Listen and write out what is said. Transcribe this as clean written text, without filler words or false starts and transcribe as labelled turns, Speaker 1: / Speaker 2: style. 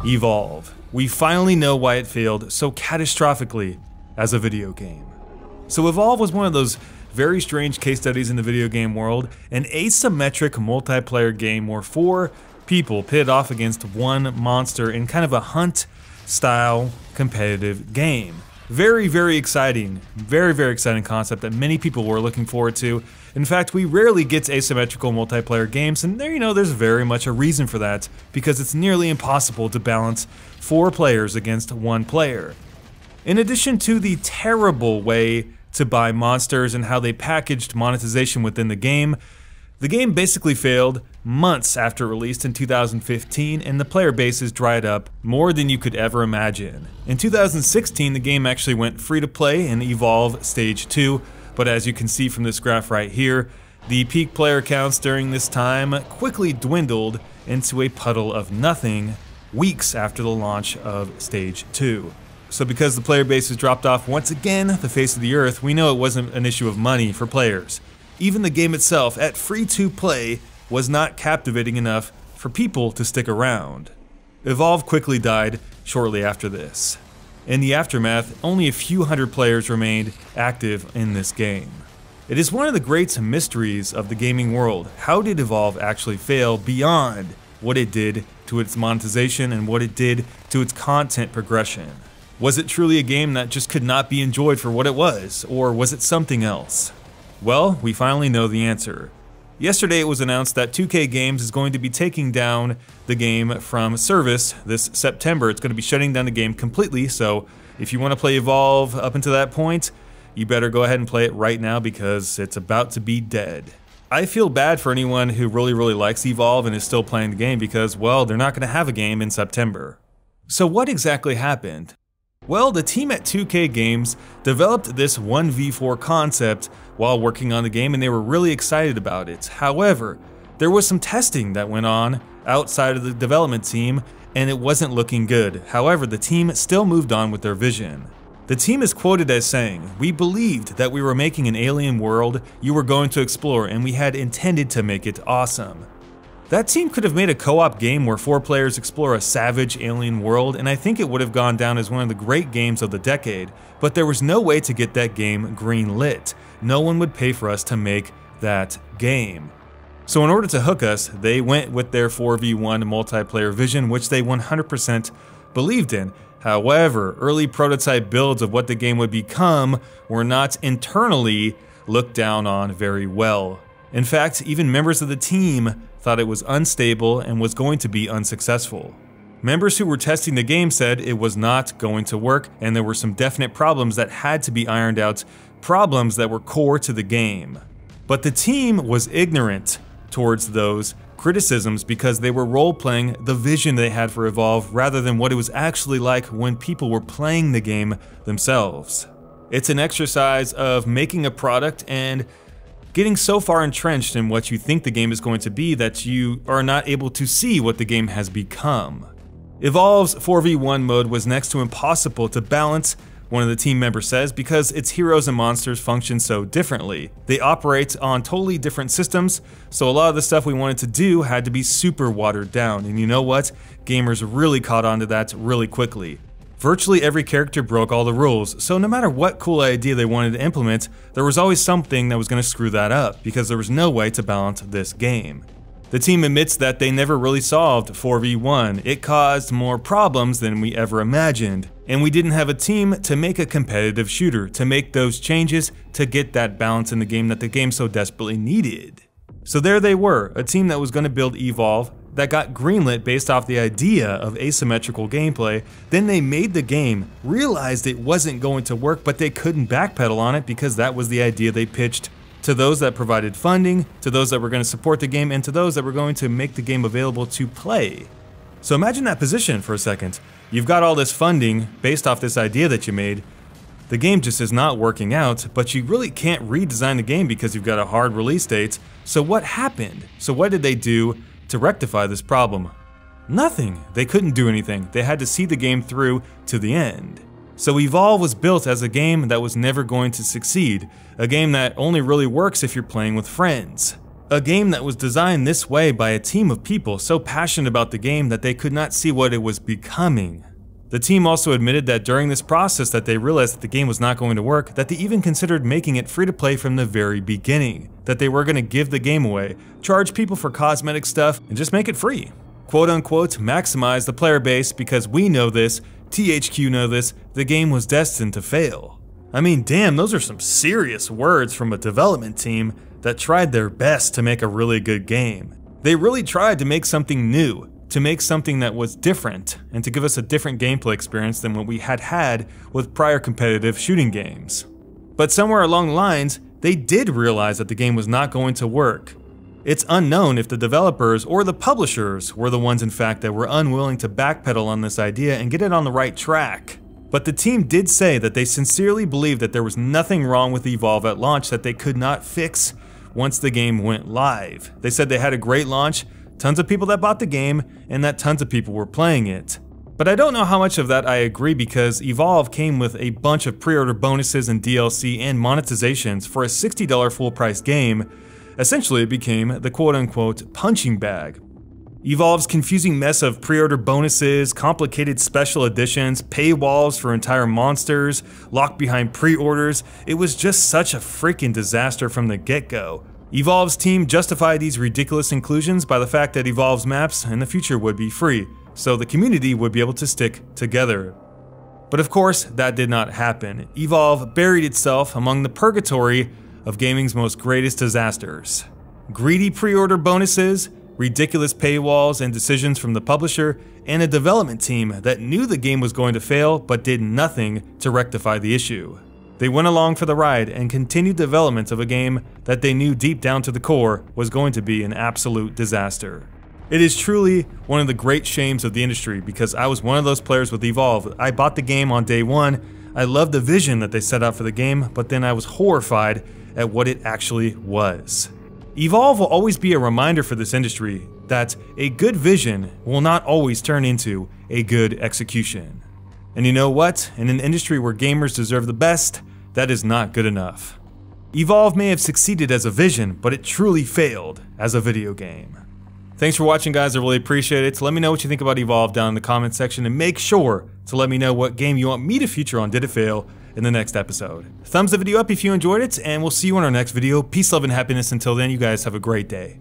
Speaker 1: Evolve. We finally know why it failed so catastrophically as a video game. So Evolve was one of those very strange case studies in the video game world, an asymmetric multiplayer game where 4 people pitted off against one monster in kind of a hunt-style competitive game. Very, very exciting. Very, very exciting concept that many people were looking forward to. In fact, we rarely get asymmetrical multiplayer games, and there's very much a reason for that, because it's nearly impossible to balance 4 players against 1 player. In addition to the terrible way to buy monsters and how they packaged monetization within the game basically failed months after released in 2015, and the player bases dried up more than you could ever imagine. In 2016, the game actually went free to play in Evolve Stage 2, but as you can see from this graph right here, the peak player counts during this time quickly dwindled into a puddle of nothing weeks after the launch of Stage 2. So because the player base has dropped off once again the face of the earth, we know it wasn't an issue of money for players. Even the game itself, at free-to-play, was not captivating enough for people to stick around. Evolve quickly died shortly after this. In the aftermath, only a few hundred players remained active in this game. It is one of the great mysteries of the gaming world. How did Evolve actually fail beyond what it did to its monetization and what it did to its content progression? Was it truly a game that just could not be enjoyed for what it was, or was it something else? Well, we finally know the answer. Yesterday it was announced that 2K Games is going to be taking down the game from service this September. It's going to be shutting down the game completely, so if you want to play Evolve up until that point, you better go ahead and play it right now because it's about to be dead. I feel bad for anyone who really likes Evolve and is still playing the game because, well, they're not going to have a game in September. So what exactly happened? Well, the team at 2K Games developed this 1v4 concept while working on the game, and they were really excited about it. However, there was some testing that went on outside of the development team, and it wasn't looking good. However, the team still moved on with their vision. The team is quoted as saying, "We believed that we were making an alien world you were going to explore, and we had intended to make it awesome." That team could have made a co-op game where 4 players explore a savage alien world, and I think it would have gone down as one of the great games of the decade, but there was no way to get that game green-lit. No one would pay for us to make that game. So in order to hook us, they went with their 4v1 multiplayer vision, which they 100% believed in. However, early prototype builds of what the game would become were not internally looked down on very well. In fact, even members of the team thought it was unstable and was going to be unsuccessful. Members who were testing the game said it was not going to work, and there were some definite problems that had to be ironed out, problems that were core to the game. But the team was ignorant towards those criticisms because they were role-playing the vision they had for Evolve rather than what it was actually like when people were playing the game themselves. It's an exercise of making a product and getting so far entrenched in what you think the game is going to be that you are not able to see what the game has become. Evolve's 4v1 mode was next to impossible to balance, one of the team members says, because its heroes and monsters function so differently. They operate on totally different systems, so a lot of the stuff we wanted to do had to be super watered down, and you know what? Gamers really caught on to that really quickly. Virtually every character broke all the rules, so no matter what cool idea they wanted to implement, there was always something that was going to screw that up, because there was no way to balance this game. The team admits that they never really solved 4v1. It caused more problems than we ever imagined, and we didn't have a team to make a competitive shooter, to make those changes, to get that balance in the game that the game so desperately needed. So there they were, a team that was going to build Evolve, that got greenlit based off the idea of asymmetrical gameplay. Then they made the game, realized it wasn't going to work, but they couldn't backpedal on it because that was the idea they pitched to those that provided funding, to those that were going to support the game, and to those that were going to make the game available to play. So imagine that position for a second. You've got all this funding based off this idea that you made. The game just is not working out, but you really can't redesign the game because you've got a hard release date. So what happened? So what did they do to rectify this problem? Nothing. They couldn't do anything. They had to see the game through to the end. So Evolve was built as a game that was never going to succeed, a game that only really works if you're playing with friends. A game that was designed this way by a team of people so passionate about the game that they could not see what it was becoming. The team also admitted that during this process that they realized that the game was not going to work, that they even considered making it free to play from the very beginning, that they were going to give the game away, charge people for cosmetic stuff, and just make it free. Quote unquote, maximize the player base because we know this, THQ know this, the game was destined to fail. I mean, damn, those are some serious words from a development team that tried their best to make a really good game. They really tried to make something new, to make something that was different, and to give us a different gameplay experience than what we had with prior competitive shooting games. But somewhere along the lines, they did realize that the game was not going to work. It's unknown if the developers or the publishers were the ones in fact that were unwilling to backpedal on this idea and get it on the right track. But the team did say that they sincerely believed that there was nothing wrong with Evolve at launch that they could not fix once the game went live. They said they had a great launch, tons of people that bought the game, and that tons of people were playing it. But I don't know how much of that I agree because Evolve came with a bunch of pre-order bonuses and DLC and monetizations for a $60 full price game. Essentially it became the quote-unquote punching bag. Evolve's confusing mess of pre-order bonuses, complicated special editions, paywalls for entire monsters, locked behind pre-orders, it was just such a freaking disaster from the get-go. Evolve's team justified these ridiculous inclusions by the fact that Evolve's maps in the future would be free, so the community would be able to stick together. But of course, that did not happen. Evolve buried itself among the purgatory of gaming's most greatest disasters. Greedy pre-order bonuses, ridiculous paywalls and decisions from the publisher, and a development team that knew the game was going to fail but did nothing to rectify the issue. They went along for the ride and continued development of a game that they knew deep down to the core was going to be an absolute disaster. It is truly one of the great shames of the industry because I was one of those players with Evolve. I bought the game on day one, I loved the vision that they set out for the game, but then I was horrified at what it actually was. Evolve will always be a reminder for this industry that a good vision will not always turn into a good execution. And you know what? In an industry where gamers deserve the best, that is not good enough. Evolve may have succeeded as a vision, but it truly failed as a video game. Thanks for watching, guys. I really appreciate it. Let me know what you think about Evolve down in the comment section, and make sure to let me know what game you want me to feature on Did It Fail in the next episode. Thumbs the video up if you enjoyed it, and we'll see you in our next video. Peace, love, and happiness. Until then, you guys have a great day.